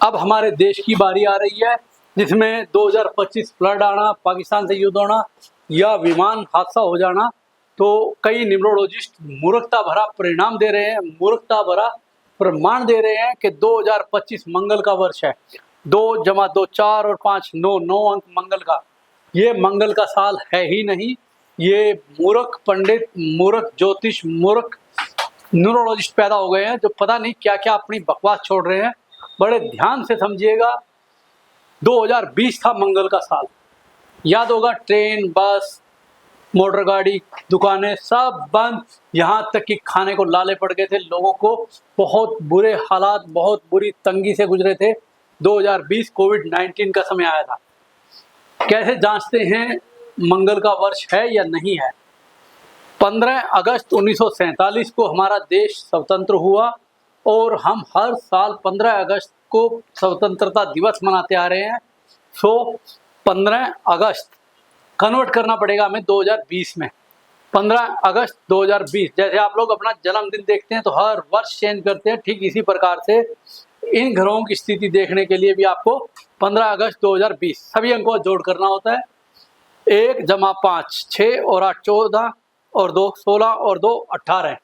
अब हमारे देश की बारी आ रही है जिसमें 2025 फ्लड आना, पाकिस्तान से युद्ध होना या विमान हादसा हो जाना। तो कई न्यूमरोलॉजिस्ट मूर्खता भरा परिणाम दे रहे हैं, मूर्खता भरा प्रमाण दे रहे हैं कि 2025 मंगल का वर्ष है। 2 जमा 2 4 और 5 9, 9 अंक मंगल का। ये मंगल का साल है ही नहीं। ये मूर्ख पंडित, मूर्ख ज्योतिष, मूर्ख न्यूरोलॉजिस्ट पैदा हो गए हैं जो पता नहीं क्या क्या अपनी बकवास छोड़ रहे हैं। बड़े ध्यान से समझिएगा। 2020 था मंगल का साल। याद होगा, ट्रेन, बस, मोटर गाड़ी, दुकानें सब बंद। यहाँ तक कि खाने को लाले पड़ गए थे लोगों को। बहुत बुरे हालात, बहुत बुरी तंगी से गुजरे थे। 2020 कोविड-19 का समय आया था। कैसे जांचते हैं मंगल का वर्ष है या नहीं है? 15 अगस्त 1947 को हमारा देश स्वतंत्र हुआ और हम हर साल 15 अगस्त को स्वतंत्रता दिवस मनाते आ रहे हैं। सो 15 अगस्त कन्वर्ट करना पड़ेगा हमें 2020 में। 15 अगस्त 2020, जैसे आप लोग अपना जन्मदिन देखते हैं तो हर वर्ष चेंज करते हैं, ठीक इसी प्रकार से इन ग्रहों की स्थिति देखने के लिए भी आपको 15 अगस्त 2020 सभी अंकों का जोड़ करना होता है। 1 जमा 5 6 और 8 14 और 2 16 और 2 18।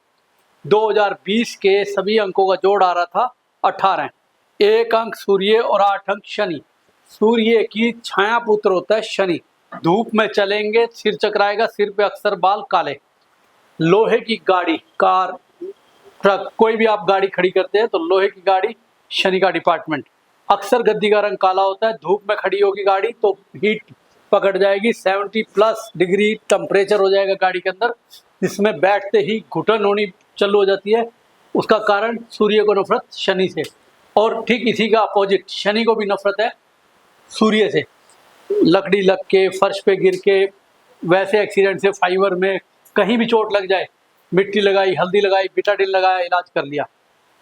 2020 के सभी अंकों का जोड़ आ रहा था 18। 1 अंक सूर्य और 8 अंक शनि। सूर्य की छाया पुत्र होता है शनि। धूप में चलेंगे सिर चकराएगा, सिर पे अक्सर बाल काले। लोहे की गाड़ी, कार, ट्रक, कोई भी आप गाड़ी खड़ी करते हैं तो लोहे की गाड़ी शनि का डिपार्टमेंट। अक्सर गद्दी का रंग काला होता है। धूप में खड़ी होगी गाड़ी तो हीट पकड़ जाएगी, 70+ डिग्री टेम्परेचर हो जाएगा गाड़ी के अंदर, जिसमें बैठते ही घुटन होनी चालू हो जाती है। उसका कारण सूर्य को नफरत शनि से। और ठीक इसी का अपोजिट शनि को भी नफरत है सूर्य से। लकड़ी लग के, फर्श पे गिर के, वैसे एक्सीडेंट से, फाइबर में कहीं भी चोट लग जाए, मिट्टी लगाई, हल्दी लगाई, बिटाडिन लगाया, इलाज कर लिया।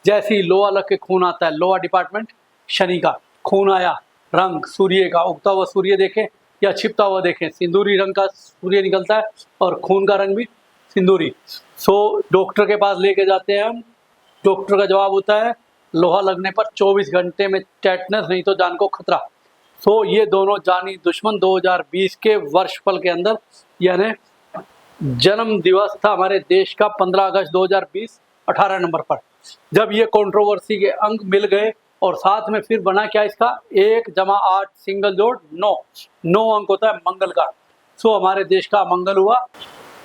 जैसे ही लोहा लग के खून आता है, लोहा डिपार्टमेंट शनि का। खून आया, रंग सूर्य का, उगता हुआ सूर्य देखें या छिपता हुआ देखें, सिंदूरी रंग का सूर्य निकलता है और खून का रंग भी सिंदूरी। सो डॉक्टर के पास लेके जाते हैं हम। डॉक्टर का जवाब होता है लोहा लगने पर 24 घंटे में टेटनस, नहीं तो जान को खतरा। सो ये दोनों जानी दुश्मन 2020 के वर्षफल के अंदर, यानी जन्म दिवस था हमारे देश का 15 अगस्त 2020 18 नंबर पर, जब ये कंट्रोवर्सी के अंक मिल गए। और साथ में फिर बना क्या इसका, 1 जमा 8 सिंगल जोड़ 9, 9 अंक होता है मंगल का। सो हमारे देश का मंगल हुआ।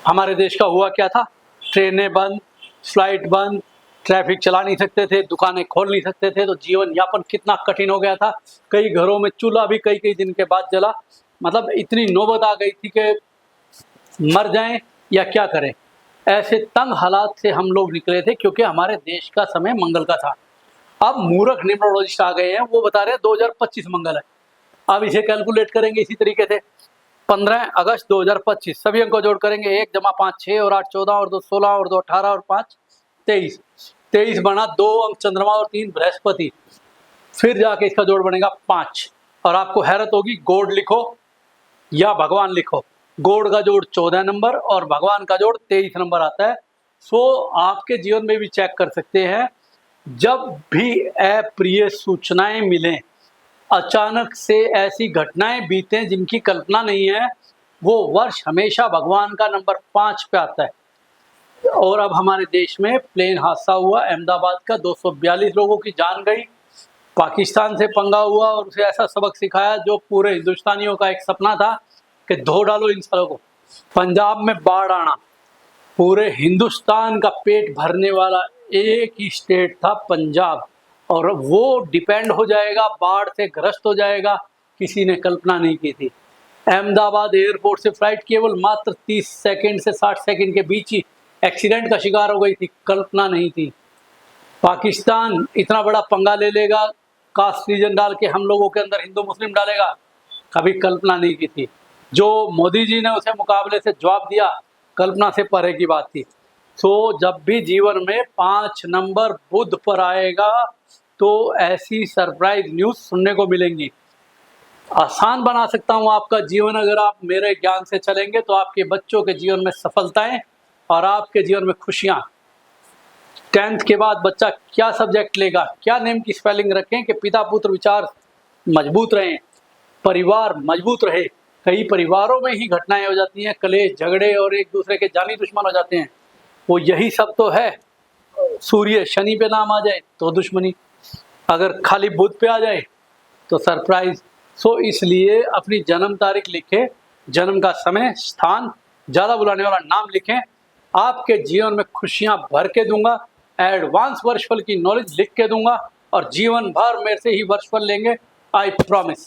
हमारे देश का हुआ क्या था, ट्रेनें बंद, फ्लाइट बंद, ट्रैफिक चला नहीं सकते थे, दुकानें खोल नहीं सकते थे, तो जीवन यापन कितना कठिन हो गया था। कई घरों में चूल्हा भी कई कई दिन के बाद जला। मतलब इतनी नौबत आ गई थी कि मर जाएं या क्या करें। ऐसे तंग हालात से हम लोग निकले थे क्योंकि हमारे देश का समय मंगल का था। अब मूर्ख न्यूमरोलॉजिस्ट आ गए हैं, वो बता रहे हैं 2025 मंगल है। अब इसे कैलकुलेट करेंगे इसी तरीके से। 15 अगस्त 2025 सभी अंकों जोड़ करेंगे, 1 जमा 5 6 और 8 14 और 2 16 और 2 18 और 5 23। 23 बना 2 अंक चंद्रमा और 3 बृहस्पति। फिर जाके इसका जोड़ बनेगा 5। और आपको हैरत होगी, गॉड लिखो या भगवान लिखो, गॉड का जोड़ 14 नंबर और भगवान का जोड़ 23 नंबर आता है। सो आपके जीवन में भी चेक कर सकते हैं, जब भी अप्रिय सूचनाएं मिलें, अचानक से ऐसी घटनाएं बीतें जिनकी कल्पना नहीं है, वो वर्ष हमेशा भगवान का नंबर 5 पे आता है। और अब हमारे देश में प्लेन हादसा हुआ अहमदाबाद का, 242 लोगों की जान गई। पाकिस्तान से पंगा हुआ और उसे ऐसा सबक सिखाया जो पूरे हिंदुस्तानियों का एक सपना था कि धो डालो इन सालों को। पंजाब में बाढ़ आना, पूरे हिंदुस्तान का पेट भरने वाला एक ही स्टेट था पंजाब, और वो डिपेंड हो जाएगा, बाढ़ से ग्रस्त हो जाएगा, किसी ने कल्पना नहीं की थी। अहमदाबाद एयरपोर्ट से फ्लाइट केवल मात्र 30 सेकंड से 60 सेकंड के बीच ही एक्सीडेंट का शिकार हो गई थी, कल्पना नहीं थी। पाकिस्तान इतना बड़ा पंगा ले लेगा, कास्ट रीजन डाल के हम लोगों के अंदर हिंदू मुस्लिम डालेगा, कभी कल्पना नहीं की थी। जो मोदी जी ने उसे मुकाबले से जवाब दिया, कल्पना से परे की बात थी। तो जब भी जीवन में 5 नंबर बुध पर आएगा तो ऐसी सरप्राइज न्यूज़ सुनने को मिलेंगी। आसान बना सकता हूँ आपका जीवन, अगर आप मेरे ज्ञान से चलेंगे तो आपके बच्चों के जीवन में सफलताएं और आपके जीवन में खुशियाँ 10th के बाद बच्चा क्या सब्जेक्ट लेगा, क्या नेम की स्पेलिंग रखें कि पिता पुत्र विचार मजबूत रहें, परिवार मजबूत रहे। कई परिवारों में ही घटनाएं हो जाती हैं, कलेश झगड़े और एक दूसरे के जानी दुश्मन हो जाते हैं। वो यही सब तो है। सूर्य शनि पे नाम आ जाए तो दुश्मनी, अगर खाली बुध पे आ जाए तो सरप्राइज। सो इसलिए अपनी जन्म तारीख लिखे, जन्म का समय, स्थान, ज़्यादा बुलाने वाला नाम लिखें। आपके जीवन में खुशियां भर के दूंगा, एडवांस वर्षफल की नॉलेज लिख के दूंगा और जीवन भर मेरे से ही वर्षफल लेंगे, आई प्रॉमिस।